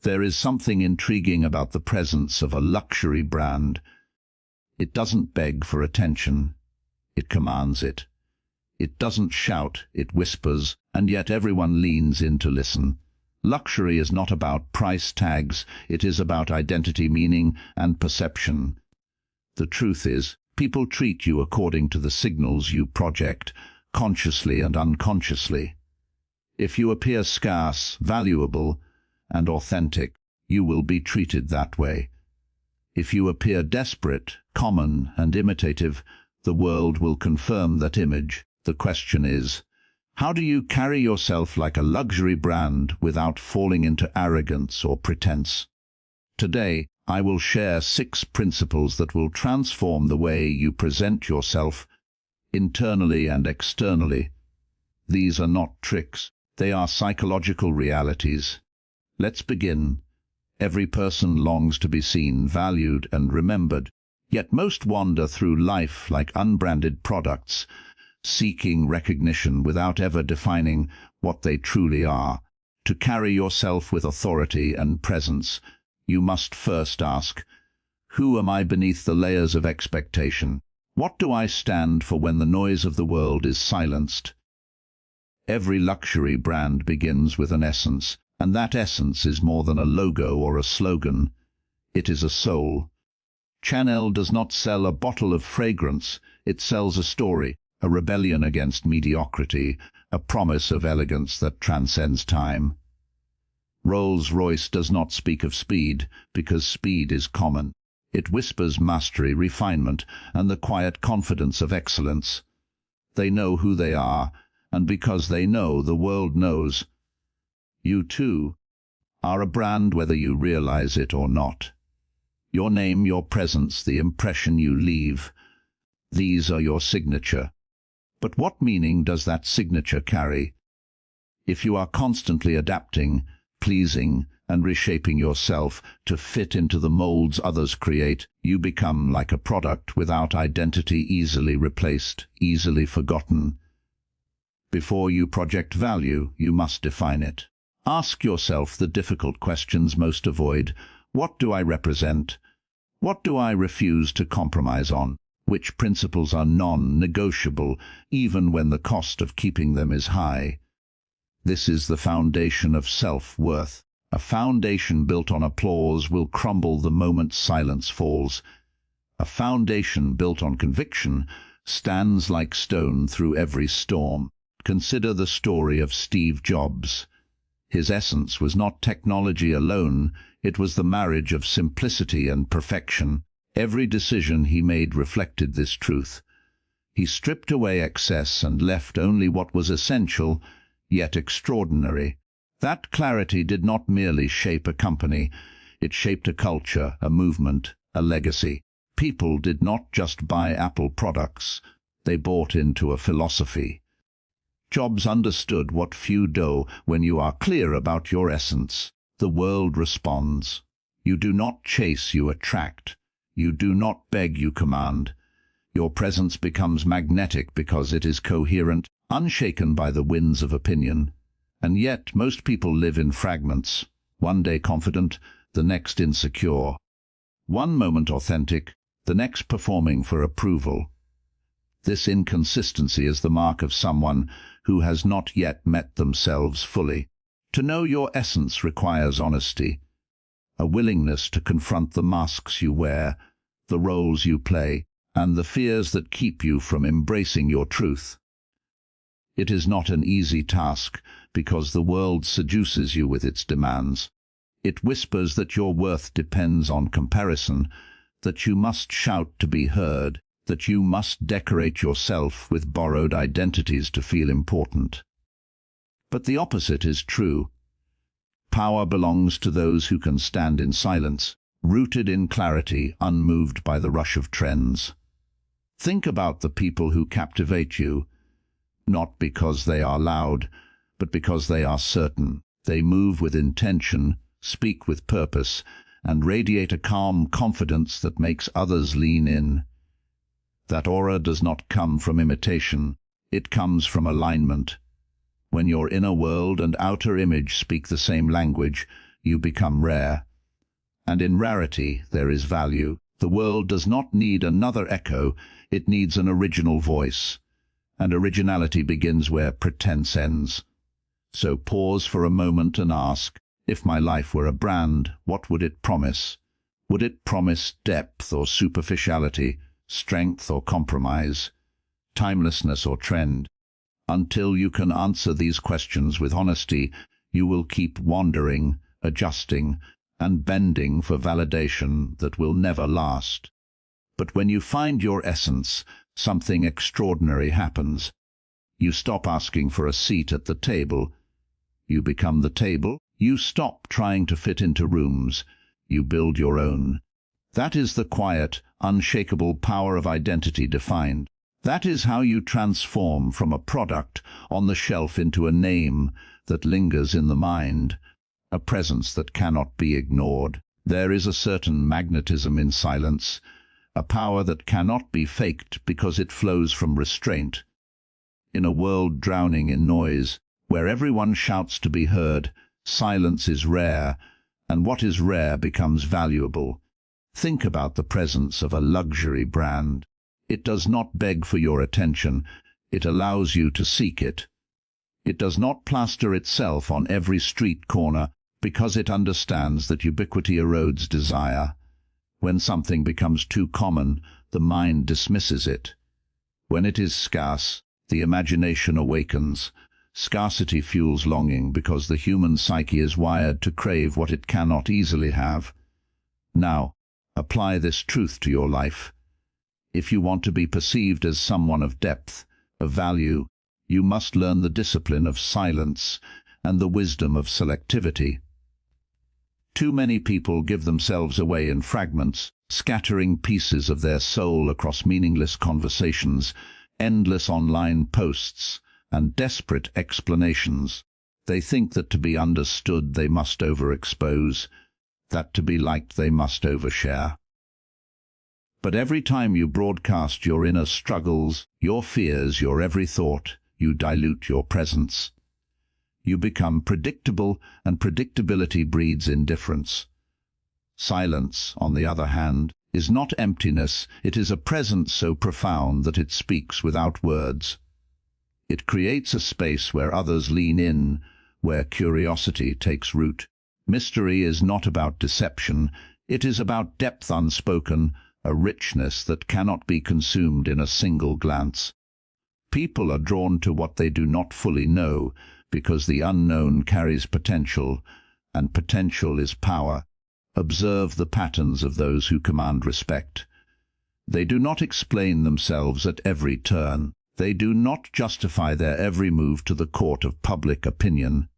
There is something intriguing about the presence of a luxury brand. It doesn't beg for attention, it commands it. It doesn't shout, it whispers, and yet everyone leans in to listen. Luxury is not about price tags, it is about identity, meaning, and perception. The truth is, people treat you according to the signals you project, consciously and unconsciously. If you appear scarce, valuable, and authentic, you will be treated that way. If you appear desperate, common, and imitative, the world will confirm that image. The question is, how do you carry yourself like a luxury brand without falling into arrogance or pretense? Today, I will share 6 principles that will transform the way you present yourself, internally and externally. These are not tricks, they are psychological realities. Let's begin. Every person longs to be seen, valued, and remembered, yet most wander through life like unbranded products, seeking recognition without ever defining what they truly are. To carry yourself with authority and presence, you must first ask, who am I beneath the layers of expectation? What do I stand for when the noise of the world is silenced? Every luxury brand begins with an essence, and that essence is more than a logo or a slogan. It is a soul. Chanel does not sell a bottle of fragrance, it sells a story, a rebellion against mediocrity, a promise of elegance that transcends time. Rolls-Royce does not speak of speed, because speed is common. It whispers mastery, refinement, and the quiet confidence of excellence. They know who they are, and because they know, the world knows. You, too, are a brand whether you realize it or not. Your name, your presence, the impression you leave, these are your signature. But what meaning does that signature carry? If you are constantly adapting, pleasing, and reshaping yourself to fit into the molds others create, you become like a product without identity, easily replaced, easily forgotten. Before you project value, you must define it. Ask yourself the difficult questions most avoid. What do I represent? What do I refuse to compromise on? Which principles are non-negotiable, even when the cost of keeping them is high? This is the foundation of self-worth. A foundation built on applause will crumble the moment silence falls. A foundation built on conviction stands like stone through every storm. Consider the story of Steve Jobs. His essence was not technology alone, it was the marriage of simplicity and perfection. Every decision he made reflected this truth. He stripped away excess and left only what was essential, yet extraordinary. That clarity did not merely shape a company, it shaped a culture, a movement, a legacy. People did not just buy Apple products, they bought into a philosophy. Jobs understood what few do. When you are clear about your essence, the world responds. You do not chase, you attract. You do not beg, you command. Your presence becomes magnetic because it is coherent, unshaken by the winds of opinion. And yet most people live in fragments, one day confident, the next insecure. One moment authentic, the next performing for approval. This inconsistency is the mark of someone who has not yet met themselves fully. To know your essence requires honesty, a willingness to confront the masks you wear, the roles you play, and the fears that keep you from embracing your truth. It is not an easy task, because the world seduces you with its demands. It whispers that your worth depends on comparison, that you must shout to be heard, that you must decorate yourself with borrowed identities to feel important. But the opposite is true. Power belongs to those who can stand in silence, rooted in clarity, unmoved by the rush of trends. Think about the people who captivate you, not because they are loud, but because they are certain. They move with intention, speak with purpose, and radiate a calm confidence that makes others lean in. That aura does not come from imitation, it comes from alignment. When your inner world and outer image speak the same language, you become rare. And in rarity there is value. The world does not need another echo, it needs an original voice. And originality begins where pretense ends. So pause for a moment and ask, if my life were a brand, what would it promise? Would it promise depth or superficiality, strength or compromise, timelessness or trend? Until you can answer these questions with honesty, you will keep wandering, adjusting, and bending for validation that will never last. But when you find your essence, something extraordinary happens. You stop asking for a seat at the table. You become the table. You stop trying to fit into rooms. You build your own. That is the quiet, unshakable power of identity defined. That is how you transform from a product on the shelf into a name that lingers in the mind, a presence that cannot be ignored. There is a certain magnetism in silence, a power that cannot be faked because it flows from restraint. In a world drowning in noise, where everyone shouts to be heard, silence is rare, and what is rare becomes valuable. Think about the presence of a luxury brand. It does not beg for your attention, it allows you to seek it. It does not plaster itself on every street corner because it understands that ubiquity erodes desire. When something becomes too common, the mind dismisses it. When it is scarce, the imagination awakens. Scarcity fuels longing because the human psyche is wired to crave what it cannot easily have. Now, apply this truth to your life. If you want to be perceived as someone of depth, of value, you must learn the discipline of silence and the wisdom of selectivity. Too many people give themselves away in fragments, scattering pieces of their soul across meaningless conversations, endless online posts, and desperate explanations. They think that to be understood they must overexpose, that to be liked they must overshare. But every time you broadcast your inner struggles, your fears, your every thought, you dilute your presence. You become predictable, and predictability breeds indifference. Silence, on the other hand, is not emptiness, it is a presence so profound that it speaks without words. It creates a space where others lean in, where curiosity takes root. Mystery is not about deception, it is about depth unspoken, a richness that cannot be consumed in a single glance. People are drawn to what they do not fully know, because the unknown carries potential, and potential is power. Observe the patterns of those who command respect. They do not explain themselves at every turn. They do not justify their every move to the court of public opinion.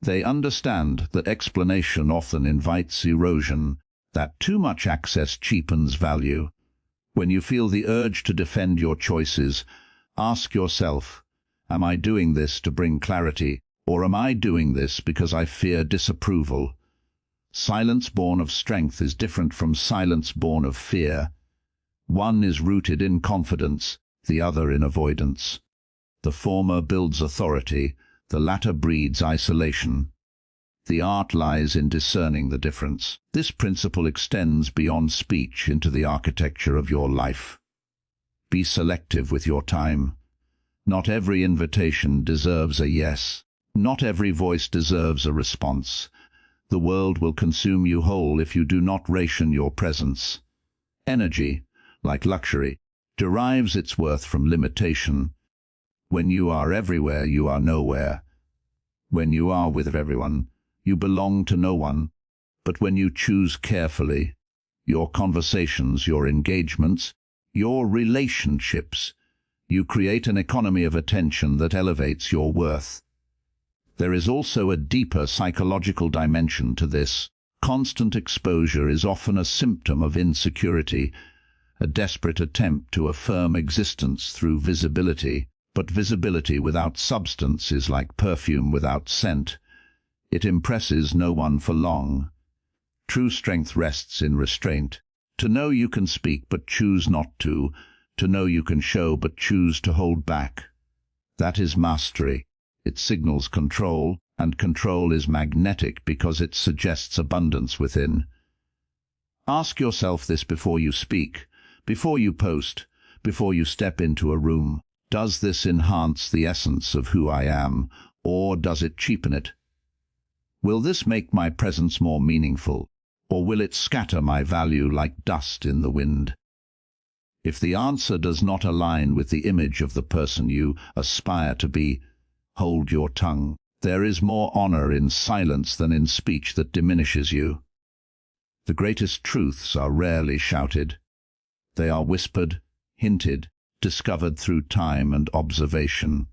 They understand that explanation often invites erosion, that too much access cheapens value. When you feel the urge to defend your choices, ask yourself, am I doing this to bring clarity, or am I doing this because I fear disapproval? Silence born of strength is different from silence born of fear. One is rooted in confidence, the other in avoidance. The former builds authority, the latter breeds isolation. The art lies in discerning the difference. This principle extends beyond speech into the architecture of your life. Be selective with your time. Not every invitation deserves a yes. Not every voice deserves a response. The world will consume you whole if you do not ration your presence. Energy, like luxury, derives its worth from limitation. When you are everywhere, you are nowhere. When you are with everyone, you belong to no one. But when you choose carefully, your conversations, your engagements, your relationships, you create an economy of attention that elevates your worth. There is also a deeper psychological dimension to this. Constant exposure is often a symptom of insecurity, a desperate attempt to affirm existence through visibility. But visibility without substance is like perfume without scent. It impresses no one for long. True strength rests in restraint. To know you can speak but choose not to know you can show but choose to hold back. That is mastery. It signals control, and control is magnetic because it suggests abundance within. Ask yourself this before you speak, before you post, before you step into a room. Does this enhance the essence of who I am, or does it cheapen it? Will this make my presence more meaningful, or will it scatter my value like dust in the wind? If the answer does not align with the image of the person you aspire to be, hold your tongue. There is more honor in silence than in speech that diminishes you. The greatest truths are rarely shouted. They are whispered, hinted, discovered through time and observation.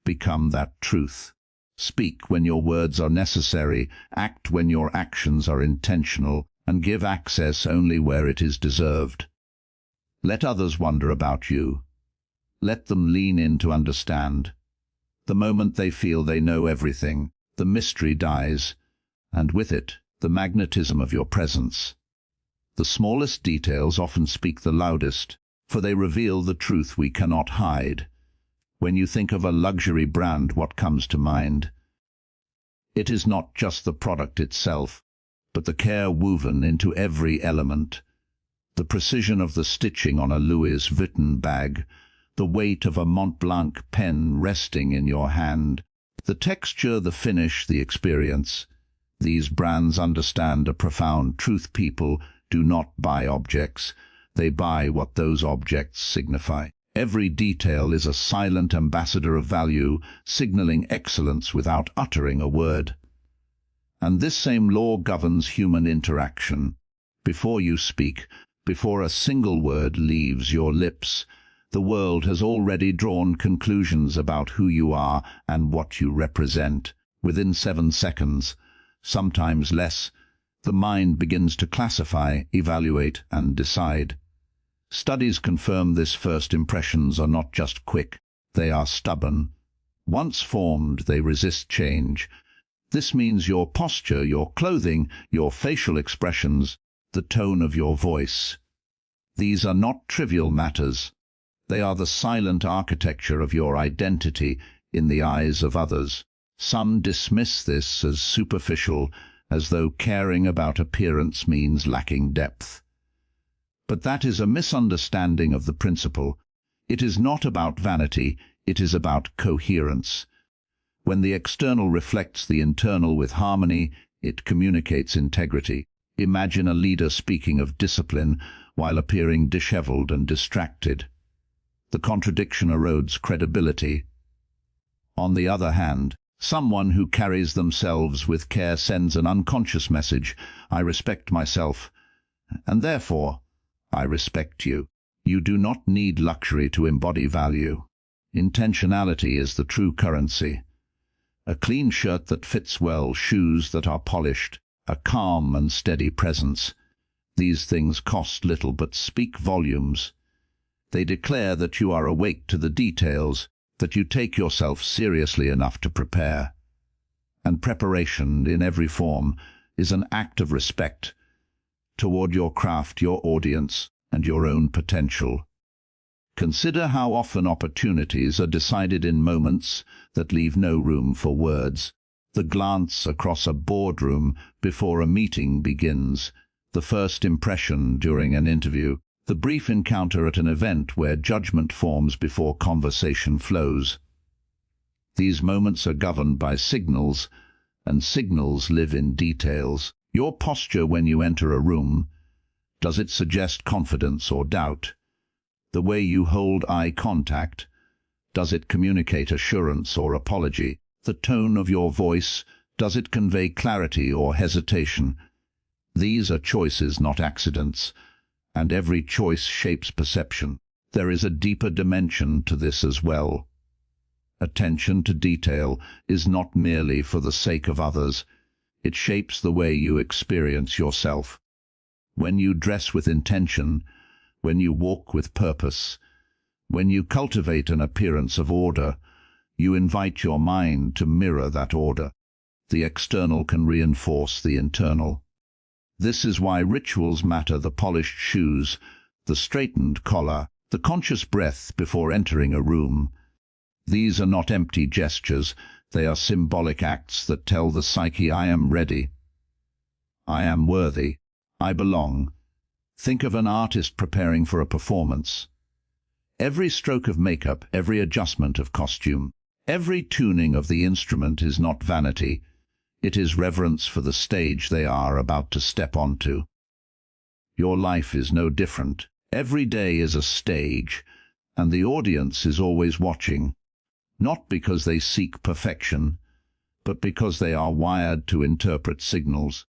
Become that truth. Speak when your words are necessary, act when your actions are intentional, and give access only where it is deserved. Let others wonder about you. Let them lean in to understand. The moment they feel they know everything, the mystery dies, and with it, the magnetism of your presence. The smallest details often speak the loudest, for they reveal the truth we cannot hide. When you think of a luxury brand, what comes to mind? It is not just the product itself, but the care woven into every element. The precision of the stitching on a Louis Vuitton bag, the weight of a Mont Blanc pen resting in your hand, the texture, the finish, the experience. These brands understand a profound truth: people do not buy objects, they buy what those objects signify. Every detail is a silent ambassador of value, signaling excellence without uttering a word. And this same law governs human interaction. Before you speak, before a single word leaves your lips, the world has already drawn conclusions about who you are and what you represent. Within 7 seconds, sometimes less, the mind begins to classify, evaluate, and decide. Studies confirm this. First impressions are not just quick, they are stubborn. Once formed, they resist change. This means your posture, your clothing, your facial expressions, the tone of your voice. These are not trivial matters. They are the silent architecture of your identity in the eyes of others. Some dismiss this as superficial, as though caring about appearance means lacking depth. But that is a misunderstanding of the principle. It is not about vanity, it is about coherence. When the external reflects the internal with harmony, it communicates integrity. Imagine a leader speaking of discipline while appearing disheveled and distracted. The contradiction erodes credibility. On the other hand, someone who carries themselves with care sends an unconscious message: I respect myself, and therefore, I respect you. You do not need luxury to embody value. Intentionality is the true currency. A clean shirt that fits well, shoes that are polished, a calm and steady presence. These things cost little but speak volumes. They declare that you are awake to the details, that you take yourself seriously enough to prepare. And preparation, in every form, is an act of respect toward your craft, your audience, and your own potential. Consider how often opportunities are decided in moments that leave no room for words. The glance across a boardroom before a meeting begins, the first impression during an interview, the brief encounter at an event where judgment forms before conversation flows. These moments are governed by signals, and signals live in details. Your posture when you enter a room, does it suggest confidence or doubt? The way you hold eye contact, does it communicate assurance or apology? The tone of your voice, does it convey clarity or hesitation? These are choices, not accidents, and every choice shapes perception. There is a deeper dimension to this as well. Attention to detail is not merely for the sake of others. It shapes the way you experience yourself. When you dress with intention, when you walk with purpose, when you cultivate an appearance of order, you invite your mind to mirror that order. The external can reinforce the internal. This is why rituals matter: the polished shoes, the straightened collar, the conscious breath before entering a room. These are not empty gestures, They are symbolic acts that tell the psyche, I am ready, I am worthy, I belong. Think of an artist preparing for a performance. Every stroke of makeup, every adjustment of costume, every tuning of the instrument is not vanity. It is reverence for the stage they are about to step onto. Your life is no different. Every day is a stage, and the audience is always watching, not because they seek perfection, but because they are wired to interpret signals.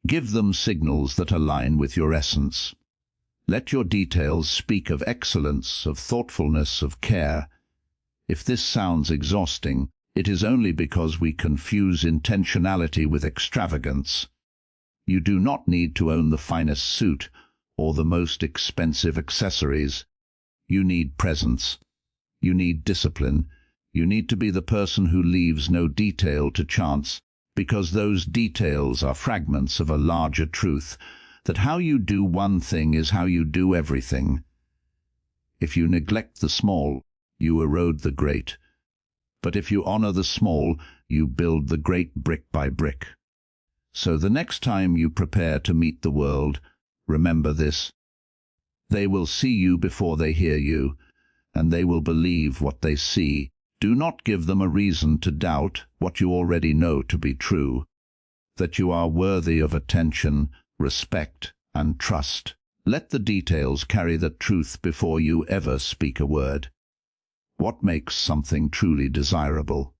Give them signals that align with your essence. Let your details speak of excellence, of thoughtfulness, of care. If this sounds exhausting, it is only because we confuse intentionality with extravagance. You do not need to own the finest suit or the most expensive accessories. You need presence. You need discipline. You need to be the person who leaves no detail to chance, because those details are fragments of a larger truth, that how you do one thing is how you do everything. If you neglect the small, you erode the great. But if you honor the small, you build the great brick by brick. So the next time you prepare to meet the world, remember this. They will see you before they hear you, and they will believe what they see. Do not give them a reason to doubt what you already know to be true, that you are worthy of attention, respect, and trust. Let the details carry the truth before you ever speak a word. What makes something truly desirable?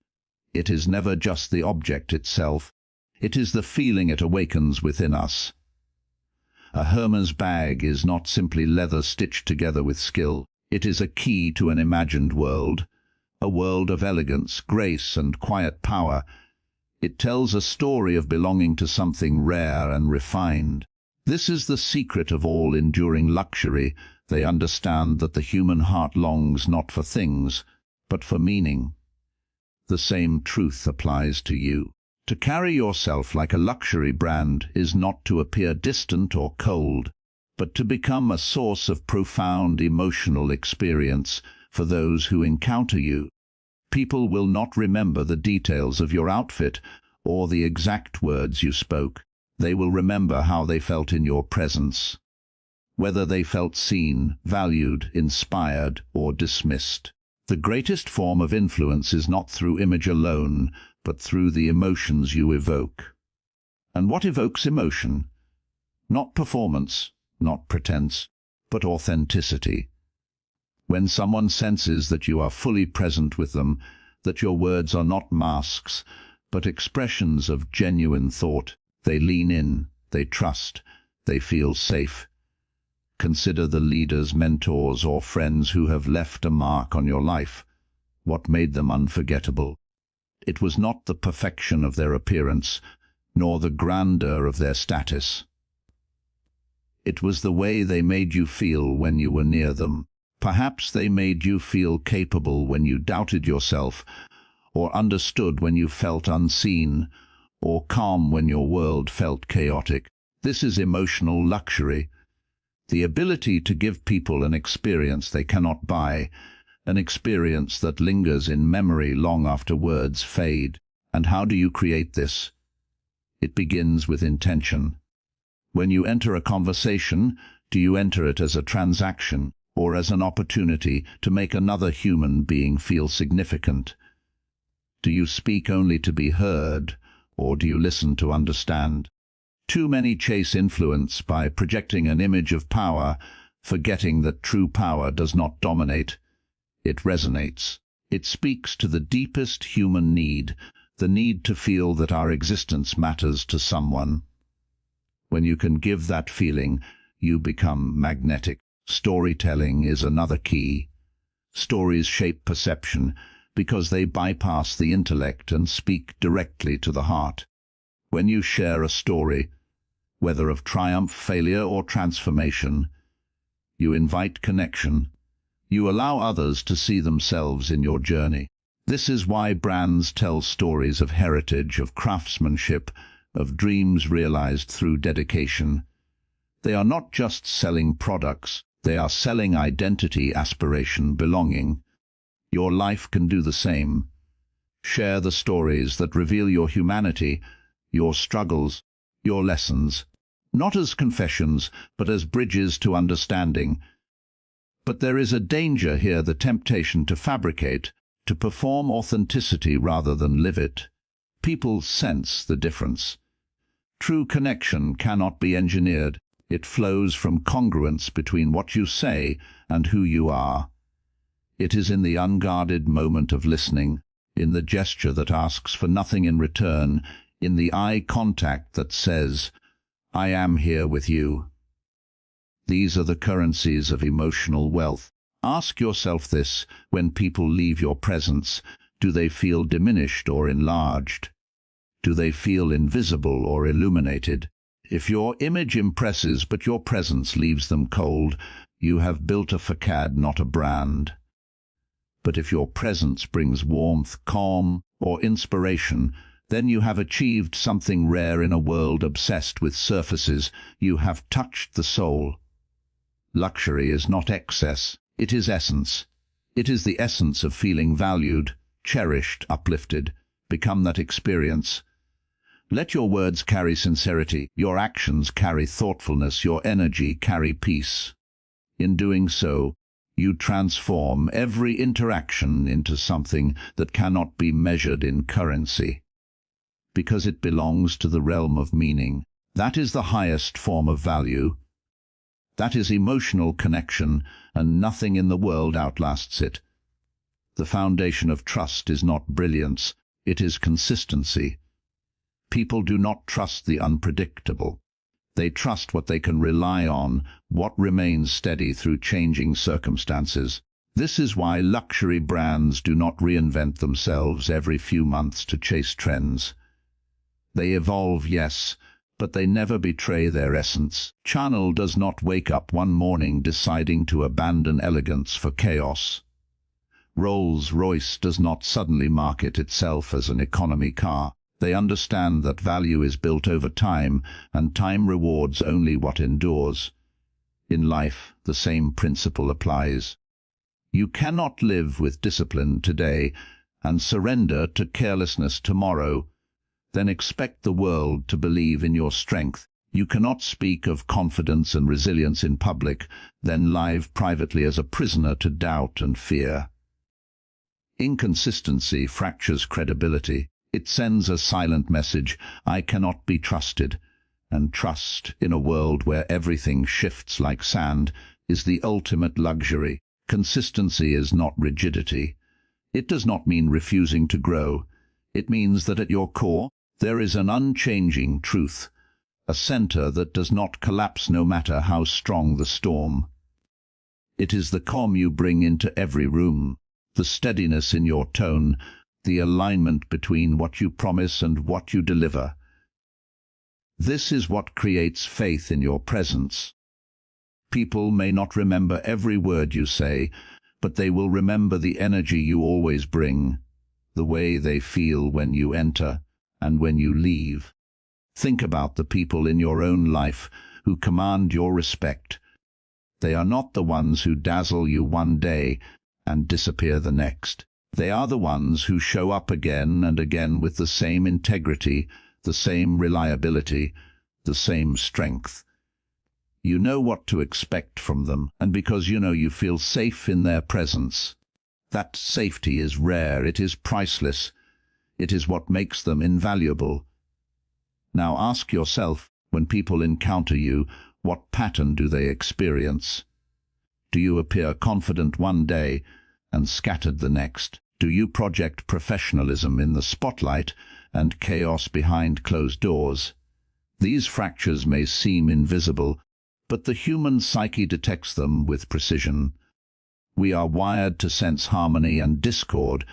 It is never just the object itself. It is the feeling it awakens within us. A Hermes bag is not simply leather stitched together with skill. It is a key to an imagined world, a world of elegance, grace, and quiet power. It tells a story of belonging to something rare and refined. This is the secret of all enduring luxury. They understand that the human heart longs not for things, but for meaning. The same truth applies to you. To carry yourself like a luxury brand is not to appear distant or cold, but to become a source of profound emotional experience for those who encounter you. People will not remember the details of your outfit or the exact words you spoke. They will remember how they felt in your presence, whether they felt seen, valued, inspired, or dismissed. The greatest form of influence is not through image alone, but through the emotions you evoke. And what evokes emotion? Not performance, not pretense, but authenticity. When someone senses that you are fully present with them, that your words are not masks, but expressions of genuine thought, they lean in, they trust, they feel safe. Consider the leaders, mentors, or friends who have left a mark on your life. What made them unforgettable? It was not the perfection of their appearance, nor the grandeur of their status. It was the way they made you feel when you were near them. Perhaps they made you feel capable when you doubted yourself, or understood when you felt unseen, or calm when your world felt chaotic. This is emotional luxury. The ability to give people an experience they cannot buy, an experience that lingers in memory long after words fade. And how do you create this? It begins with intention. When you enter a conversation, do you enter it as a transaction or as an opportunity to make another human being feel significant? Do you speak only to be heard, or do you listen to understand? Too many chase influence by projecting an image of power, forgetting that true power does not dominate. It resonates. It speaks to the deepest human need, the need to feel that our existence matters to someone. When you can give that feeling, you become magnetic. Storytelling is another key. Stories shape perception because they bypass the intellect and speak directly to the heart. When you share a story, whether of triumph, failure, or transformation, you invite connection. You allow others to see themselves in your journey. This is why brands tell stories of heritage, of craftsmanship, of dreams realized through dedication. They are not just selling products, they are selling identity, aspiration, belonging. Your life can do the same. Share the stories that reveal your humanity, your struggles, your lessons, not as confessions, but as bridges to understanding. But there is a danger here, the temptation to fabricate, to perform authenticity rather than live it. People sense the difference. True connection cannot be engineered. It flows from congruence between what you say and who you are. It is in the unguarded moment of listening, in the gesture that asks for nothing in return, in the eye contact that says, "I am here with you." These are the currencies of emotional wealth. Ask yourself this: when people leave your presence, do they feel diminished or enlarged? Do they feel invisible or illuminated? If your image impresses but your presence leaves them cold, you have built a facade, not a brand. But if your presence brings warmth, calm, or inspiration, then you have achieved something rare in a world obsessed with surfaces. You have touched the soul. Luxury is not excess, it is essence. It is the essence of feeling valued, cherished, uplifted. Become that experience. Let your words carry sincerity, your actions carry thoughtfulness, your energy carry peace. In doing so, you transform every interaction into something that cannot be measured in currency, because it belongs to the realm of meaning. That is the highest form of value. That is emotional connection, and nothing in the world outlasts it. The foundation of trust is not brilliance, it is consistency. People do not trust the unpredictable. They trust what they can rely on, what remains steady through changing circumstances. This is why luxury brands do not reinvent themselves every few months to chase trends. They evolve, yes, but they never betray their essence. Chanel does not wake up one morning deciding to abandon elegance for chaos. Rolls-Royce does not suddenly market itself as an economy car. They understand that value is built over time, and time rewards only what endures. In life, the same principle applies. You cannot live with discipline today and surrender to carelessness tomorrow, then expect the world to believe in your strength. You cannot speak of confidence and resilience in public, then live privately as a prisoner to doubt and fear. Inconsistency fractures credibility. It sends a silent message: I cannot be trusted. And trust, in a world where everything shifts like sand, is the ultimate luxury. Consistency is not rigidity. It does not mean refusing to grow. It means that at your core, there is an unchanging truth, a center that does not collapse no matter how strong the storm. It is the calm you bring into every room, the steadiness in your tone, the alignment between what you promise and what you deliver. This is what creates faith in your presence. People may not remember every word you say, but they will remember the energy you always bring, the way they feel when you enter and when you leave. Think about the people in your own life who command your respect. They are not the ones who dazzle you one day and disappear the next. They are the ones who show up again and again with the same integrity, the same reliability, the same strength. You know what to expect from them, and because you know, you feel safe in their presence. That safety is rare, it is priceless. It is what makes them invaluable. Now ask yourself, when people encounter you, what pattern do they experience? Do you appear confident one day and scattered the next? Do you project professionalism in the spotlight and chaos behind closed doors? These fractures may seem invisible, but the human psyche detects them with precision. We are wired to sense harmony and discord,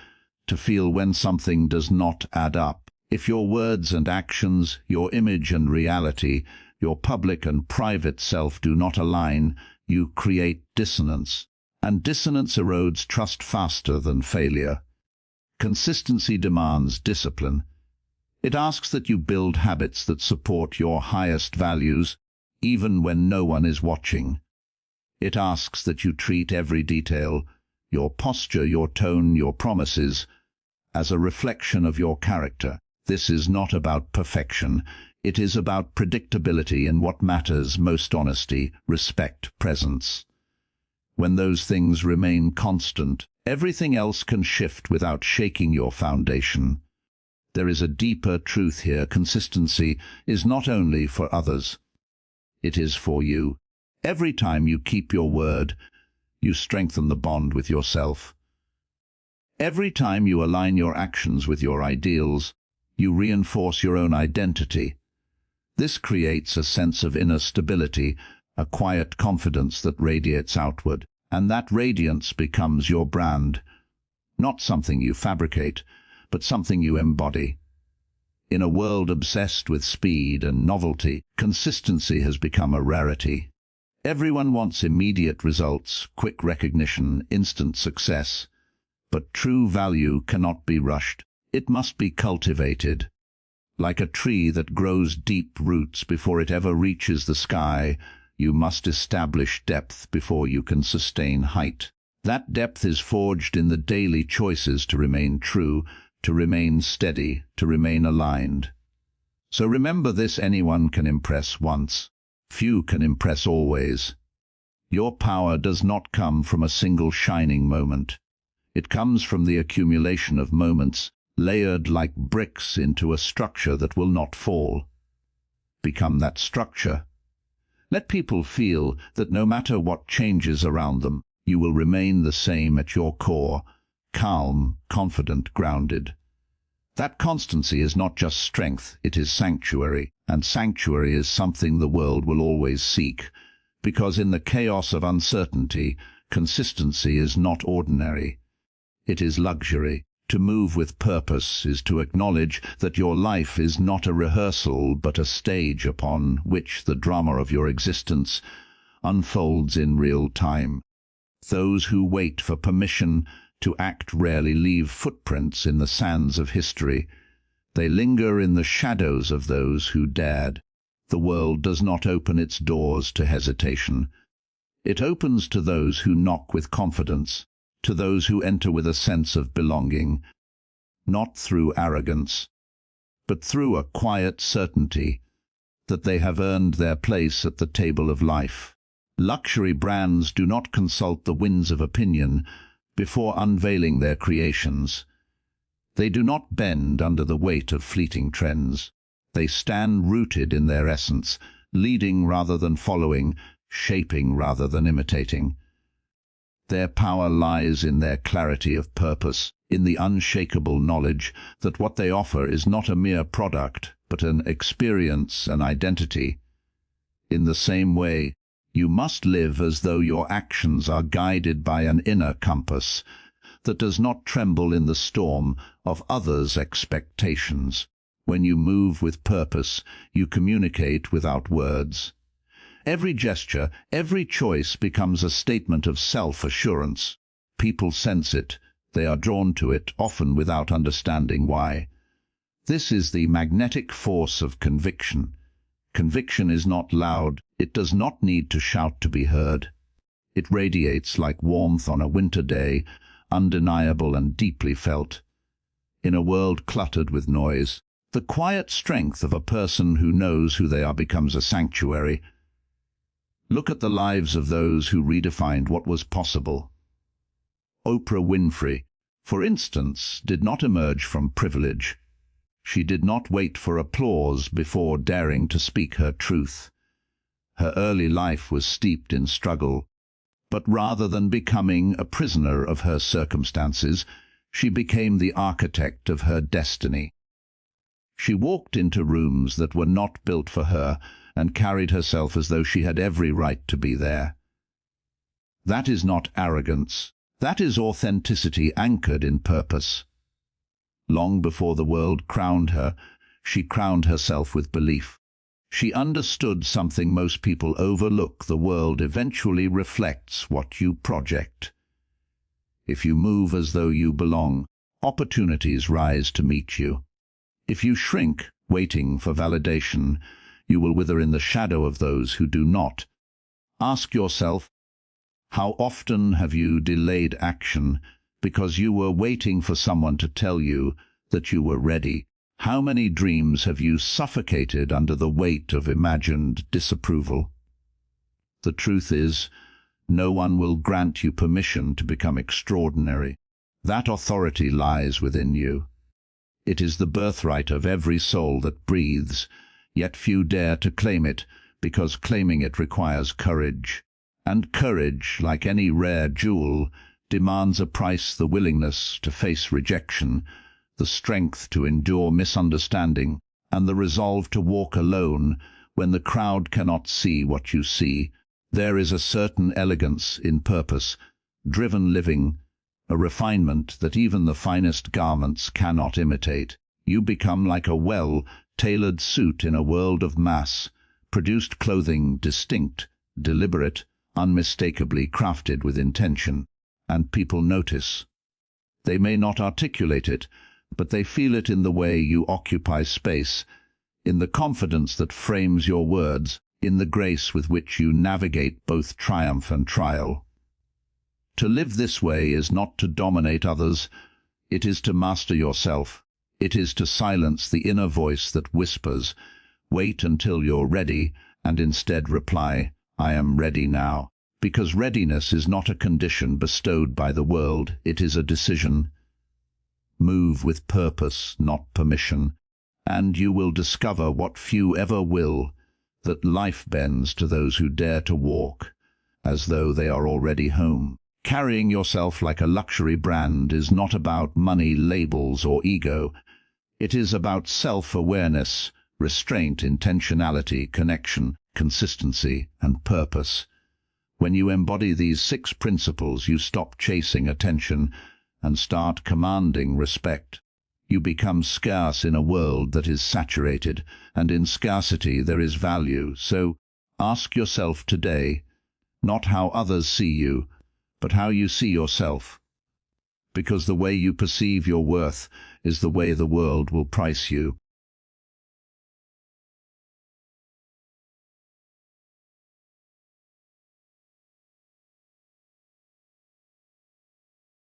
to feel when something does not add up. If your words and actions, your image and reality, your public and private self do not align, you create dissonance. And dissonance erodes trust faster than failure. Consistency demands discipline. It asks that you build habits that support your highest values, even when no one is watching. It asks that you treat every detail, your posture, your tone, your promises, as a reflection of your character. This is not about perfection. It is about predictability in what matters most: honesty, respect, presence. When those things remain constant, everything else can shift without shaking your foundation. There is a deeper truth here. Consistency is not only for others. It is for you. Every time you keep your word, you strengthen the bond with yourself. Every time you align your actions with your ideals, you reinforce your own identity. This creates a sense of inner stability, a quiet confidence that radiates outward, and that radiance becomes your brand. Not something you fabricate, but something you embody. In a world obsessed with speed and novelty, consistency has become a rarity. Everyone wants immediate results, quick recognition, instant success. But true value cannot be rushed. It must be cultivated. Like a tree that grows deep roots before it ever reaches the sky, you must establish depth before you can sustain height. That depth is forged in the daily choices to remain true, to remain steady, to remain aligned. So remember this: anyone can impress once. Few can impress always. Your power does not come from a single shining moment. It comes from the accumulation of moments, layered like bricks into a structure that will not fall. Become that structure. Let people feel that no matter what changes around them, you will remain the same at your core, calm, confident, grounded. That constancy is not just strength, it is sanctuary, and sanctuary is something the world will always seek, because in the chaos of uncertainty, consistency is not ordinary. It is luxury. To move with purpose is to acknowledge that your life is not a rehearsal but a stage upon which the drama of your existence unfolds in real time. Those who wait for permission to act rarely leave footprints in the sands of history. They linger in the shadows of those who dared. The world does not open its doors to hesitation. It opens to those who knock with confidence, to those who enter with a sense of belonging, not through arrogance, but through a quiet certainty that they have earned their place at the table of life. Luxury brands do not consult the winds of opinion before unveiling their creations. They do not bend under the weight of fleeting trends. They stand rooted in their essence, leading rather than following, shaping rather than imitating. Their power lies in their clarity of purpose, in the unshakable knowledge that what they offer is not a mere product, but an experience, an identity. In the same way, you must live as though your actions are guided by an inner compass that does not tremble in the storm of others' expectations. When you move with purpose, you communicate without words. Every gesture, every choice becomes a statement of self-assurance. People sense it, they are drawn to it, often without understanding why. This is the magnetic force of conviction. Conviction is not loud, it does not need to shout to be heard. It radiates like warmth on a winter day, undeniable and deeply felt. In a world cluttered with noise, the quiet strength of a person who knows who they are becomes a sanctuary. Look at the lives of those who redefined what was possible. Oprah Winfrey, for instance, did not emerge from privilege. She did not wait for applause before daring to speak her truth. Her early life was steeped in struggle, but rather than becoming a prisoner of her circumstances, she became the architect of her destiny. She walked into rooms that were not built for her and carried herself as though she had every right to be there. That is not arrogance. That is authenticity anchored in purpose. Long before the world crowned her, she crowned herself with belief. She understood something most people overlook: the world eventually reflects what you project. If you move as though you belong, opportunities rise to meet you. If you shrink, waiting for validation, you will wither in the shadow of those who do not. Ask yourself, how often have you delayed action because you were waiting for someone to tell you that you were ready. How many dreams have you suffocated under the weight of imagined disapproval? The truth is, no one will grant you permission to become extraordinary. That authority lies within you. It is the birthright of every soul that breathes, yet few dare to claim it, because claiming it requires courage. And courage, like any rare jewel, demands a price: the willingness to face rejection, the strength to endure misunderstanding, and the resolve to walk alone when the crowd cannot see what you see. There is a certain elegance in purpose-driven living, a refinement that even the finest garments cannot imitate. You become like a well-tailored suit in a world of mass-produced clothing, distinct, deliberate, unmistakably crafted with intention, and people notice. They may not articulate it, but they feel it in the way you occupy space, in the confidence that frames your words, in the grace with which you navigate both triumph and trial. To live this way is not to dominate others, it is to master yourself. It is to silence the inner voice that whispers, "Wait until you're ready," and instead reply, "I am ready now." Because readiness is not a condition bestowed by the world, it is a decision. Move with purpose, not permission, and you will discover what few ever will, that life bends to those who dare to walk, as though they are already home. Carrying yourself like a luxury brand is not about money, labels, or ego. It is about self-awareness, restraint, intentionality, connection, consistency, and purpose. When you embody these 6 principles, you stop chasing attention and start commanding respect. You become scarce in a world that is saturated, and in scarcity there is value. So ask yourself today, not how others see you, but how you see yourself. Because the way you perceive your worth is the way the world will price you.